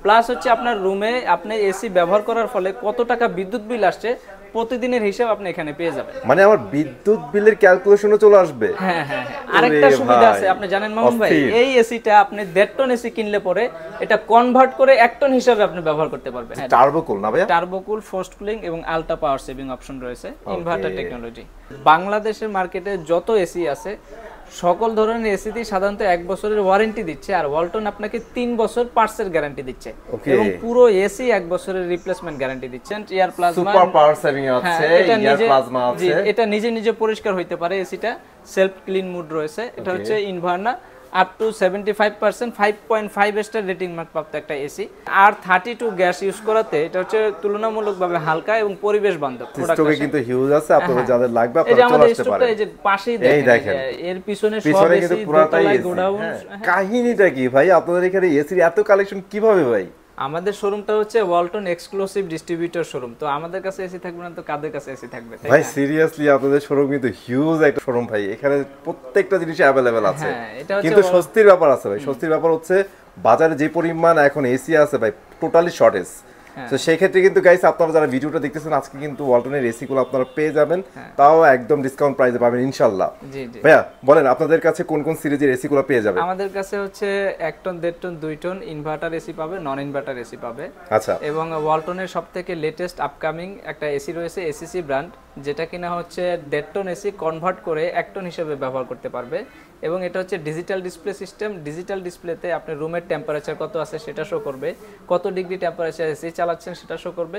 Plus হচ্ছে আপনার রুমে আপনি এসি ব্যবহার করার ফলে কত টাকা বিদ্যুৎ বিল আসছে প্রতিদিনের হিসাব আপনি এখানে পেয়ে যাবেন। মানে আমার বিদ্যুৎ বিলের ক্যালকুলেশনও চলে আসবে। হ্যাঁ হ্যাঁ হ্যাঁ, আরেকটা সুবিধা আছে আপনি জানেন মামুন ভাই, এই এসিটা আপনি 1.5 টন এসি কিনলে পরে এটা কনভার্ট করে 1 টন হিসাবে আপনি ব্যবহার করতে পারবেন। টার্বোকুল না ভাইয়া? টার্বোকুল, ফোর্সড কুলিং এবং আলট্রা পাওয়ার সেভিং অপশন রয়েছে, ইনভার্টার টেকনোলজি। বাংলাদেশের মার্কেটে যত এসি আছে সকল ধরনের এসিতে সাধারণত 1 বছরের ওয়ারেন্টি দিচ্ছে, আর ওয়ালটন আপনাকে 3 বছর পার্টসের গ্যারান্টি দিচ্ছে এবং পুরো এসি 1 বছরের রিপ্লেসমেন্ট গ্যারান্টি দিচ্ছেন। Air plasma, super power saving আছে, এয়ার প্লাজমা আছে, এটা নিজে নিজে পরিষ্কার হইতে পারে। এসিটা সেলফ ক্লিন মুড রয়েছে। এটা হচ্ছে ইনভার্না up to 75% 5.5 star rating mark প্রাপ্ত একটা এসি। আর 32 গ্যাস ইউজ করাতে এটা হচ্ছে তুলনামূলকভাবে হালকা এবং পরিবেশ বান্ধব। স্টকে কিন্তু হিউজ আছে, আপনাদের যাদের লাগবে আপনারা চলে আসতে পারেন। এই যে পাশেই দেখেন এর পিছনে সব এসি পুরোটাই গোডাউন। কাহিনীটা কি ভাই আপনাদের এখানে এসির এত কালেকশন কিভাবে ভাই? আমাদের শোরুমটা হচ্ছে ওয়ালটন এক্সক্লুসিভ ডিস্ট্রিবিউটর শোরুম। তো আমাদের কাছে এসি থাকবে না তো কাদের কাছে এসি থাকবে ভাই? সিরিয়াসলি আপনাদের শোরুম কিন্তু হিউজ একটা শোরুম ভাই, এখানে প্রত্যেকটা জিনিস अवेलेबल আছে। কিন্তু স্বস্তির ব্যাপার আছে ভাই, স্বস্তির ব্যাপার হচ্ছে বাজারে যে পরিমাণ এখন এসি আছে ভাই টোটালি শর্টেজ। তো সেই ক্ষেত্রে কিন্তু গাইস আপনারা যারা ভিডিওটা দেখতেছেন আজকে কিন্তু ওয়ালটনের এসি গুলো আপনারা পেয়ে যাবেন, তাও একদম ডিসকাউন্ট প্রাইসে পাবেন ইনশাআল্লাহ। জি জি ভাইয়া বলেন আপনাদের কাছে কোন কোন সিরিজের এসি গুলো পেয়ে যাবেন? আমাদের কাছে হচ্ছে 1 ton 1.5 ton 2 ton inverter AC পাবে, নন ইনভার্টার এসি পাবে। আচ্ছা। এবং ওয়ালটনের সবথেকে লেটেস্ট আপকামিং একটা এসি রয়েছে এসিসি ব্র্যান্ড, যেটা কিনা হচ্ছে 1.5 টন এসি কনভার্ট করে 1 টন হিসেবে ব্যবহার করতে পারবে। এবং এটা হচ্ছে ডিজিটাল ডিসপ্লে সিস্টেম। ডিজিটাল ডিসপ্লেতে আপনি রুমের টেম্পারেচার কত আছে সেটা শো করবে, কত ডিগ্রি টেম্পারেচার এসি চালাচ্ছেন সেটা শো করবে,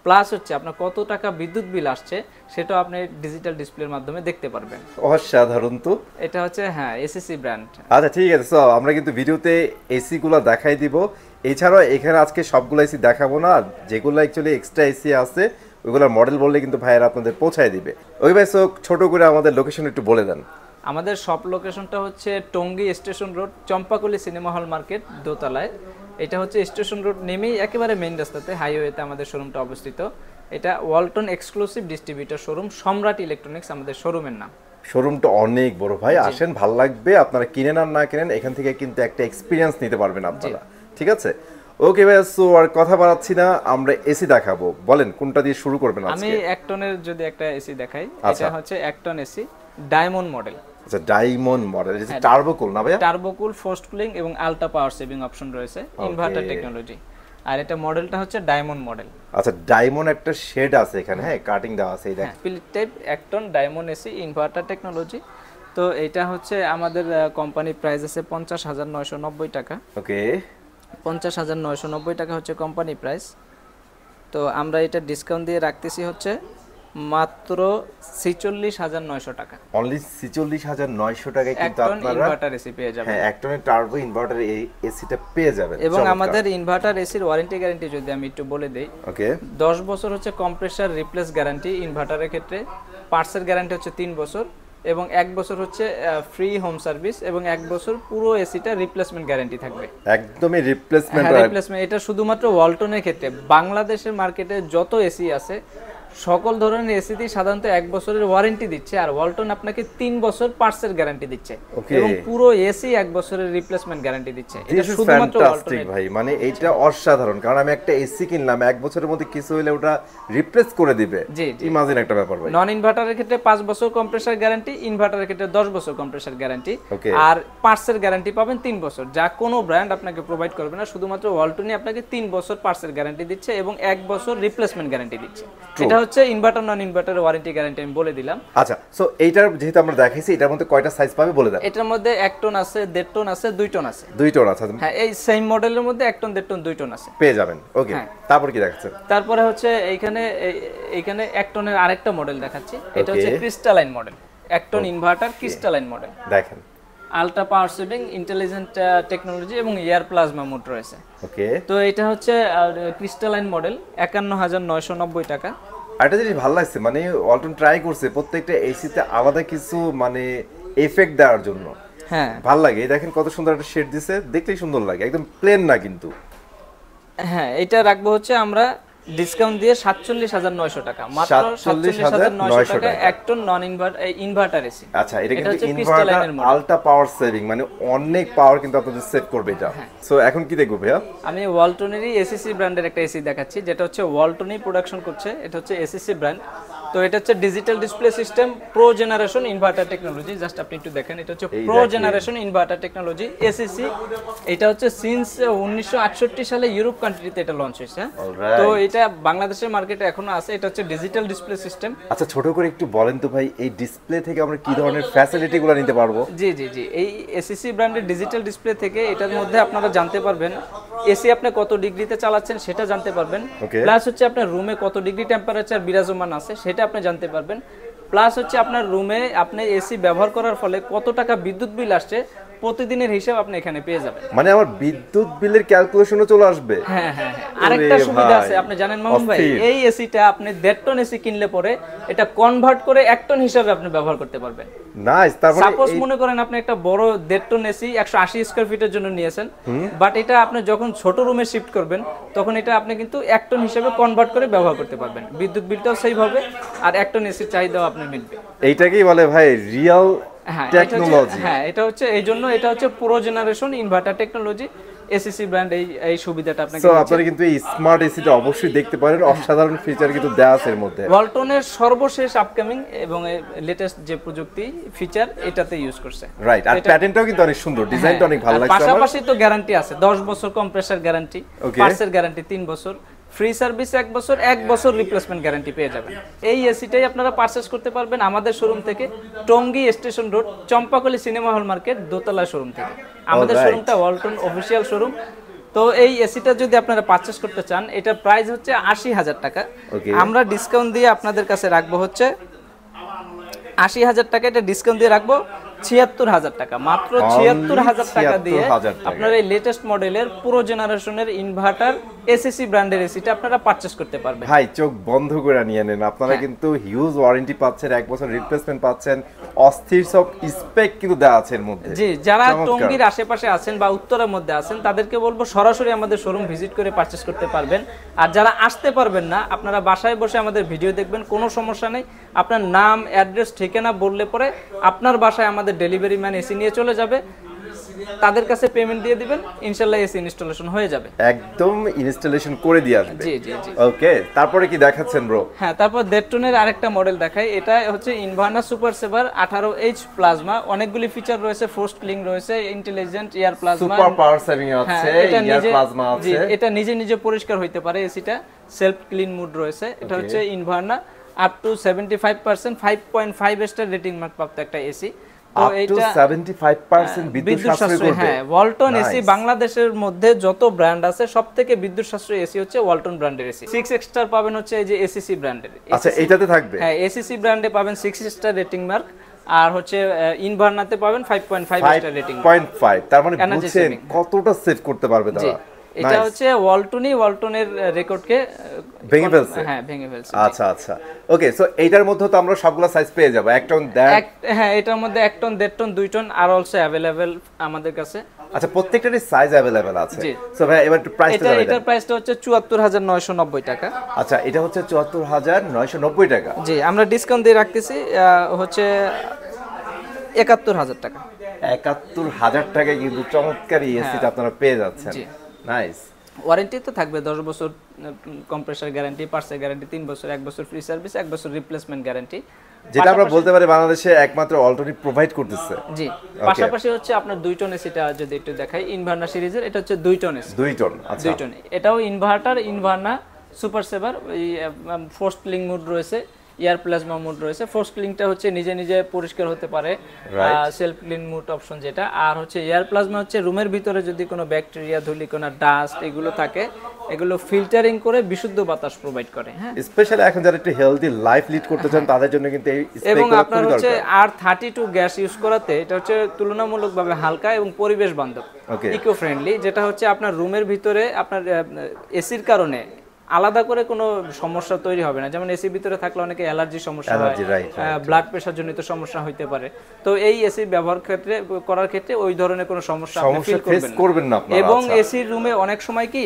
প্লাস হচ্ছে আপনার কত টাকা বিদ্যুৎ বিল আসছে সেটাও আপনি ডিজিটাল ডিসপ্লের মাধ্যমে দেখতে পারবেন। অসাধারণ তো। এটা হচ্ছে এসিসি ব্র্যান্ড। আচ্ছা ঠিক আছে, সো আমরা কিন্তু ভিডিওতে এসি গুলো দেখাই দিব। এছাড়াও এখানে আজকে সবগুলো এসি দেখাবো না, যেগুলো অ্যাকচুয়ালি এক্সট্রা এসি আছে ওইগুলোর মডেল বললে কিন্তু ভাইয়েরা আপনাদের পৌঁছায় দিবে। ওই ভাই সো ছোট করে আমাদের লোকেশন একটু বলে দেন। আমাদের শপ লোকেশনটা হচ্ছে Tongi station road, Champakali cinema hall market দোতলায়। এটা হচ্ছে স্টেশন রোড নেমেই একেবারে মেইন রাস্তাতে হাইওয়েতে আমাদের শোরুমটা অবস্থিত। এটা ওয়ালটন এক্সক্লুসিভ ডিস্ট্রিবিউটর শোরুম, সম্রাট ইলেকট্রনিক্স আমাদের শোরুমের নাম। শোরুমটা অনেক বড় ভাই, আসেন ভালো লাগবে। আপনারা কিনেন আর না কিনেন এখান থেকে কিন্তু একটা এক্সপিরিয়েন্স নিতে পারবেন আপনারা, ঠিক আছে? ওকে ভাই, সো আর কথা বাড়াচ্ছি না, আমরা এসি দেখাবো। বলেন কোনটা দিয়ে শুরু করবেন আজকে? আমি 1 টনের যদি একটা এসি দেখাই, এটা হচ্ছে 1 টন এসি ডায়মন্ড মডেল। আচ্ছা ডায়মন্ড মডেল, এটা টার্বোকুল না ভাই? টার্বোকুল, ফোর্সড কুলিং এবং আলট্রা পাওয়ার সেভিং অপশন রয়েছে, ইনভার্টার টেকনোলজি। আর এটা মডেলটা হচ্ছে ডায়মন্ড মডেল। আচ্ছা ডায়মন্ড একটা শেড আছে এখানে, কাটিং দেওয়া আছে। এটা split type 1 ton diamond AC inverter technology. তো এটা হচ্ছে আমাদের কোম্পানি প্রাইস আছে 50,990 টাকা। ওকে, 50,990 টাকা হচ্ছে কোম্পানি প্রাইস। তো আমরা এটা ডিসকাউন্ট দিয়ে রাখতেছি হচ্ছে মাত্র 46,900 টাকা। অনলি 46,900 টাকায় কিন্তু আপনারা ইনভার্টার এসি পেয়ে যাবেন। হ্যাঁ, 1 টনের টার্বো ইনভার্টার এসিটা পেয়ে যাবেন। এবং আমাদের ইনভার্টার এসির ওয়ারেন্টি গ্যারান্টি যদি আমি একটু বলে দেই, ওকে, 10 বছর হচ্ছে কম্প্রেসার রিপ্লেস গ্যারান্টি ইনভার্টারের ক্ষেত্রে, পার্টসের গ্যারান্টি হচ্ছে 3 বছর এবং 1 বছর হচ্ছে ফ্রি হোম সার্ভিস এবং 1 বছর পুরো এসিটা রিপ্লেসমেন্ট গ্যারান্টি থাকবে। একদমই রিপ্লেসমেন্ট। এটা শুধুমাত্র ওয়ালটনের ক্ষেত্রে। বাংলাদেশের মার্কেটে যত এসি আছে সকল ধরনের এসিতে সাধারণত 1 বছরের ওয়ারেন্টি দিচ্ছে, আর ওয়ালটন আপনাকে 3 বছর পার্টসের গ্যারান্টি দিচ্ছে এবং পুরো এসি 1 বছরের রিপ্লেসমেন্ট গ্যারান্টি দিচ্ছে। এটা শুধুমাত্র ওয়ালটনের ভাই, মানে এটা অসাধারণ। কারণ আমি একটা এসি কিনলাম 1 বছরের মধ্যে কিছু হলে ওটা রিপ্লেস করে দিবে। ইমাজিন একটা ব্যাপার ভাই। নন ইনভার্টারের ক্ষেত্রে 5 বছর কম্প্রেসার গ্যারান্টি, ইনভার্টারের ক্ষেত্রে 10 বছর কম্প্রেসার গ্যারান্টি, আর পার্টসের গ্যারান্টি পাবেন 3 বছর, যা কোনো ব্র্যান্ড আপনাকে প্রোভাইড করবে না। শুধুমাত্র ওয়ালটনই আপনাকে 3 বছর পার্টসের গ্যারান্টি দিচ্ছে এবং 1 বছর রিপ্লেসমেন্ট গ্যারান্টি দিচ্ছে। এটা হচ্ছে ইনভার্টার নন ইনভার্টারের ওয়ারেন্টি গ্যারান্টি আমি বলে দিলাম। আচ্ছা, সো এইটার যেহেতু আমরা দেখাইছি, এটার মধ্যে কয়টা সাইজ পাবে বলে দেন। এটার মধ্যে 1 টন আছে, 1.5 টন আছে, 2 টন আছে। 2 টন আছে। হ্যাঁ, এই সেম মডেলের মধ্যে 1 টন, 1.5 টন, 2 টন আছে, পেয়ে যাবেন। ওকে, তারপর কি দেখাচ্ছেন? তারপরে হচ্ছে এইখানে 1 টনের আরেকটা মডেল দেখাচ্ছি। এটা হচ্ছে crystalline model, 1 ton inverter crystalline model. দেখেন, ultra power saving, intelligent technology এবং এয়ার প্লাজমা মোড রয়েছে। ওকে, তো এটা হচ্ছে ক্রিস্টালাইন মডেল, 51,990 টাকা। একটা জিনিস ভালো লাগছে, মানে ওয়ালটন ট্রাই করছে প্রত্যেকটা এসিতে আলাদা কিছু মানে এফেক্ট দেওয়ার জন্য। হ্যাঁ, ভালো লাগে। দেখেন কত সুন্দর একটা শেড দিছে, দেখতেই সুন্দর লাগে, একদম প্লেন না কিন্তু। হ্যাঁ, এটা রাখবো হচ্ছে আমরা ডিসকাউন্ট দিয়ে 47,900 টাকা, মাত্র 47,900 টাকা এক টন নন ইনভার্টার এসি। আচ্ছা, এটা কিন্তু ইনভার্টার আলট্রা পাওয়ার সেভিং, মানে অনেক পাওয়ার কিন্তু আপনাদের সেভ করবে এটা। সো এখন কি দেখব ভাইয়া? আমি ওয়ালটনেরই এসিসি ব্র্যান্ডের একটা এসি দেখাচ্ছি, যেটা হচ্ছে ওয়ালটনই প্রোডাকশন করছে। এটা হচ্ছে এসিসি ব্র্যান্ড। তো এটা হচ্ছে digital display system pro generation inverter technology. Just আপনি একটু দেখেন, এটা হচ্ছে pro generation inverter technology ACC. এটা হচ্ছে সিন্স 1968 সালে ইউরোপ কান্ট্রিতে এটা লঞ্চ হয়েছে। তো এটা বাংলাদেশের মার্কেটে এখনো আছে। এটা হচ্ছে ডিজিটাল ডিসপ্লে সিস্টেম। আচ্ছা, ছোট করে একটু বলেন তো ভাই, এই ডিসপ্লে থেকে আমরা কি ধরনের ফ্যাসিলিটিগুলো নিতে পারবো? জি জি জি, এই এসিসি ব্র্যান্ডের ডিজিটাল ডিসপ্লে থেকে এটার মধ্যে আপনারা জানতে পারবেন এসি আপনি কত ডিগ্রিতে চালাচ্ছেন সেটা জানতে পারবেন, প্লাস হচ্ছে আপনার রুমে কত ডিগ্রি টেম্পারেচার বিরাজমান আছে সেটা আপনি জানতে পারবেন, প্লাস হচ্ছে আপনার রুমে আপনি এসি ব্যবহার করার ফলে কত টাকা বিদ্যুৎ বিল আসছে প্রতিদিনের হিসাব আপনি এখানে পেয়ে যাবেন। মানে আমার বিদ্যুৎ বিলের ক্যালকুলেশনও চলে আসবে। হ্যাঁ হ্যাঁ হ্যাঁ, আরেকটা সুবিধা আছে আপনি জানেন মামুন ভাই, এই এসিটা আপনি 1.5 টন এসি কিনলে পরে এটা কনভার্ট করে 1 টন হিসাবে আপনি ব্যবহার করতে পারবেন। নাইস। তারপরে সাপোজ মনে করেন আপনি একটা বড় 1.5 টন এসি 180 স্কয়ার ফিটের জন্য নিয়েছেন, বাট এটা আপনি যখন ছোট রুমে শিফট করবেন তখন এটা আপনি কিন্তু 1 টন হিসাবে কনভার্ট করে ব্যবহার করতে পারবেন। বিদ্যুৎ বিলটাও সেভ হবে আর 1 টন এসির চাহিদাও আপনি মিটবে। এইটাকেই বলে ভাই রিয়েল টেকনোলজি। হ্যাঁ, এটা হচ্ছে এইজন্য এটা হচ্ছে pro generation inverter technology ACC brand এই সুবিধাটা আপনাকে দিচ্ছে। সো আপনারা কিন্তু এই স্মার্ট এসিটা অবশ্যই দেখতে পারেন, অসাধারণ ফিচার কিন্তু দেয়া আছে এর মধ্যে। ওয়ালটনের সর্বশেষ আপকামিং এবং লেটেস্ট যে প্রযুক্তি ফিচার এটাতে ইউজ করছে। রাইট, আর প্যাটার্নটাও কিন্তু অনেক সুন্দর, ডিজাইনটা অনেক ভালো লাগছে আমার। পাশাপাশি তো গ্যারান্টি আছে, 10 বছর কম্প্রেসার গ্যারান্টি, পার্টসের গ্যারান্টি 3 বছর, ফ্রি সার্ভিস 1 বছর, 1 বছর রিপ্লেসমেন্ট গ্যারান্টি পেয়ে যাবেন। এই এসিটাই আপনারা পারচেজ করতে পারবেন আমাদের শোরুম থেকে, Tongi station road, Champakali cinema hall market, দোতলা শোরুম থেকে। আমাদের শোরুমটা ওয়ালটন অফিসিয়াল শোরুম। তো এই এসিটা যদি আপনারা পারচেজ করতে চান, এটার প্রাইস হচ্ছে 80,000 টাকা। আমরা ডিসকাউন্ট দিয়ে আপনাদের কাছে রাখবো হচ্ছে 80,000 টাকা, এটা ডিসকাউন্ট দিয়ে রাখবো 76,000 টাকা, মাত্র 76,000 টাকা দিয়ে আপনারা এই লেটেস্ট মডেলের পুরো জেনারেশনের ইনভার্টার এসিসি ব্র্যান্ডের এসিটা আপনারা পারচেজ করতে পারবেন। ভাই চোখ বন্ধ করে নিয়ে নেন, আপনারা কিন্তু হিউজ ওয়ারেন্টি পাচ্ছেন, 1 বছর রিপ্লেসমেন্ট পাচ্ছেন, অস্থির সব স্পেক কিন্তু দেওয়া আছে এর মধ্যে। জি, যারা টঙ্গীর আশেপাশে আছেন বা উত্তরের মধ্যে আছেন তাদেরকে বলবো সরাসরি আমাদের শোরুম ভিজিট করে পারচেজ করতে পারবেন। আর যারা আসতে পারবেন না, আপনারা বাসায় বসে আমাদের ভিডিও দেখবেন, কোনো সমস্যা নেই। আপনার নাম, অ্যাড্রেস, ঠিকানা বললে পরে আপনার বাসায় আমাদের ডেলিভারি ম্যান এসি নিয়ে চলে যাবে, তাদের কাছে পেমেন্ট দিয়ে দিবেন, ইনশাআল্লাহ এসি ইনস্টলেশন হয়ে যাবে, একদম ইনস্টলেশন করে দিয়ে আসবে। জি জি জি। ওকে, তারপরে কি দেখাচ্ছেন ব্রো? হ্যাঁ, তারপর 1.5 টনের আরেকটা মডেল দেখাই। এটা হচ্ছে Inverna super saver 18H plasma, অনেকগুলি ফিচার রয়েছে, ফোর্স ক্লিং রয়েছে, intelligent air plasma, super power saving আছে, এয়ার প্লাজমা আছে। জি, এটা নিজে নিজে পরিষ্কার হইতে পারে এসিটা, সেলফ ক্লিন মুড রয়েছে। এটা হচ্ছে ইনভার্না up to 75% 5.5 star rating mark প্রাপ্ত একটা এসি। তো এটা 75% বিদ্যুৎ সাশ্রয় করবে। হ্যাঁ, ওয়ালটন এসি বাংলাদেশের মধ্যে যত ব্র্যান্ড আছে সবথেকে বিদ্যুৎ সাশ্রয়ী এসি হচ্ছে ওয়ালটন ব্র্যান্ডের এসি। 6 স্টার পাবেন হচ্ছে এই যে এসিসি ব্র্যান্ডের। আচ্ছা, এটাতে থাকবে? হ্যাঁ, এসিসি ব্র্যান্ডে পাবেন 6 স্টার রেটিং মার্ক, আর হচ্ছে ইনভার্নাতে পাবেন 5.5 স্টার রেটিং। 5.5, তার মানে বুঝছেন কতটা সেভ করতে পারবে তারা। এটা হচ্ছে ওয়ালটনের রেকর্ডকে ভেঙে ফেলছে। হ্যাঁ, ভেঙে ফেলছে। আচ্ছা আচ্ছা, ওকে। সো এইটার মধ্যে তো আমরা সবগুলা সাইজ পেয়ে যাব, 1 টন, হ্যাঁ, এটার মধ্যে 1 টন, 1.5 টন, 2 টন আর অলসো अवेलेबल আমাদের কাছে। আচ্ছা, প্রত্যেকটারই সাইজ अवेलेबल আছে। সো ভাই এবার একটু প্রাইসটা জানাবেন। এটার প্রাইসটা হচ্ছে 74,990 টাকা। আচ্ছা, এটা হচ্ছে 74,990 টাকা। জি, আমরা ডিসকাউন্ট দিয়ে রাখতেছি হচ্ছে 71,000 টাকা। 71,000 টাকায় কিন্তু চমৎকার এসিটা আপনারা পেয়ে যাচ্ছেন। নাইস। ওয়ারেন্টি তো থাকবে 10 বছর কম্প্রেসার গ্যারান্টি, পার্টসের গ্যারান্টি 3 বছর, 1 বছর ফ্রি সার্ভিস, 1 বছর রিপ্লেসমেন্ট গ্যারান্টি, যেটা আমরা বলতে পারি বাংলাদেশে একমাত্র অল্টারনেটিভ প্রোভাইড করতেছে। জি, পাশাপাশি হচ্ছে আপনার 2 টন এসিটা যদি একটু দেখাই, ইনভার্না সিরিজের, এটা হচ্ছে 2 টন এসি। 2 টন, আচ্ছা 2 টন। এটাও ইনভার্টার, ইনভার্না সুপার সেভার, এই ফোর্স ক্লিং মুড রয়েছে, এয়ার প্লাজমা মুড রয়েছে। ফোর্স ক্লিনটা হচ্ছে নিজে নিজে পরিষ্কার হতে পারে, সেলফ ক্লিন মুড অপশন যেটা। আর হচ্ছে এয়ার প্লাজমা হচ্ছে রুমের ভিতরে যদি কোনো ব্যাকটেরিয়া, ধূলিকণা, ডাস্ট এগুলো থাকে, এগুলো ফিল্টারিং করে বিশুদ্ধ বাতাস প্রোভাইড করে। হ্যাঁ, স্পেশালি এখন যারা একটু হেলদি লাইফ লিড করতে চান তাদের জন্য কিন্তু এই স্প্রে এবং আপনার হচ্ছে R32 গ্যাস ইউজ করাতে এটা হচ্ছে তুলনামূলকভাবে হালকা এবং পরিবেশ বান্ধব, ইকো ফ্রেন্ডলি, যেটা হচ্ছে আপনার রুমের ভিতরে আপনার এসির কারণে আলাদা করে কোনো সমস্যা তৈরি হবে না। যেমন এসি ভিতরে থাকলে অনেকে অ্যালার্জি সমস্যা হয়, ব্লাড প্রেশার জনিত সমস্যা হইতে পারে। তো এই এসি ব্যবহার করার ক্ষেত্রে ওই ধরনের কোনো সমস্যা আপনি ফিল করবেন না। এবং এসির রুমে অনেক সময় কি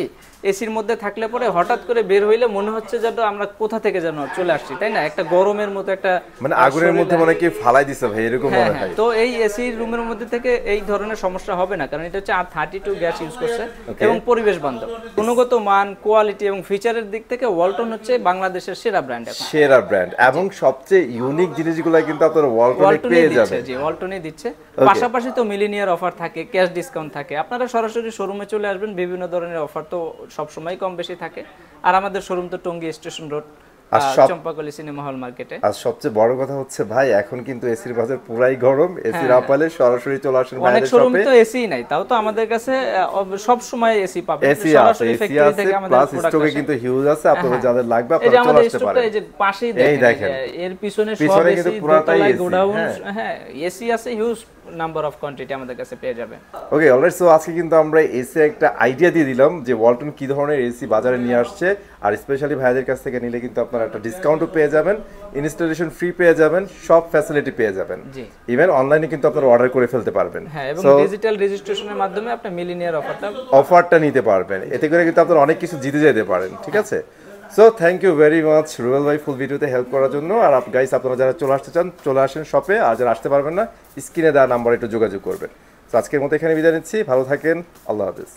এসির মধ্যে থাকলে পরে হঠাৎ করে বের হইলে মনে হচ্ছে যেন আমরা কোথা থেকে যেন চলে আসছি, তাই না? একটা গরমের মতো একটা মানে আগুনের মধ্যে মনে কি ফালাই দিছে ভাই, এরকম মনে হয়। তো এই এসি রুমের মধ্যে থেকে এই ধরনের সমস্যা হবে না, কারণ এটা হচ্ছে R32 গ্যাস ইউজ করছে এবং পরিবেশ বান্ধব। গুণগত মান, কোয়ালিটি এবং ফিচারের দিক থেকে ওয়ালটন হচ্ছে বাংলাদেশের সেরা ব্র্যান্ড এখন। সেরা ব্র্যান্ড এবং সবচেয়ে ইউনিক জিনিসগুলো কিন্তু আপনারা ওয়ালটনে পেয়ে যাবেন। জি, ওয়ালটনই দিচ্ছে। পাশাপাশি তো মিলিনিয়ার অফার থাকে, ক্যাশ ডিসকাউন্ট থাকে। আপনারা সরাসরি শোরুমে চলে আসবেন, বিভিন্ন ধরনের অফার তো সব সময় কম বেশি থাকে। আর আমাদের শোরুম তো Tongi station road, Champakali cinema hall মার্কেটে। আর সবচেয়ে বড় কথা হচ্ছে ভাই, এখন কিন্তু এসির বাজার পুরাই গরম। এসি না পালে সরাসরি চলে আসেন অনেক শোরুম তো এসি নাই, তাও তো আমাদের কাছে সব সময় এসি পাবেন। সরাসরি ফ্যাক্টরি থেকে আমাদের স্টকে কিন্তু হিউজ আছে, আপনাদের যাদের লাগবে আপনারা চলে আসতে পারেন। এই যে পাশেই দেখেন, এর পিছনে সব এসি, পুরোটাই গোডাউন। হ্যাঁ, এসি আছে হিউজ নাম্বার অফ কোয়ান্টিটি আমাদের কাছে পেয়ে যাবেন। ওকে, অলরাইট। সো আজকে কিন্তু আমরা এসি একটা আইডিয়া দিয়ে দিলাম যে ওয়ালটন কি ধরনের এসি বাজারে নিয়ে আসছে, আর স্পেশালি ভাইদের কাছ থেকে নিলে কিন্তু আপনারা একটা ডিসকাউন্টও পেয়ে যাবেন, ইনস্টলেশন ফ্রি পেয়ে যাবেন, সব ফ্যাসিলিটি পেয়ে যাবেন। ইভেন অনলাইনে কিন্তু আপনারা অর্ডার করে ফেলতে পারবেন। হ্যাঁ, এবং ডিজিটাল রেজিস্ট্রেশনের মাধ্যমে আপনি মিলিনিয়ার অফারটা নিতে পারবেন। এতে করে কিন্তু আপনারা অনেক কিছু জিতে যেতে পারেন। ঠিক আছে? So thank you very much Rubel ভাই ফুল ভিডিওতে হেল্প করার জন্য। আর গাইস, আপনারা যারা চলে আসতে চান চলে আসেন শপে, আর যারা আসতে পারবেন না স্ক্রিনে দেওয়া নাম্বারে একটু যোগাযোগ করবেন। তো আজকের মতো এখানে বিদায় নিচ্ছি, ভালো থাকেন, আল্লাহ হাফেজ।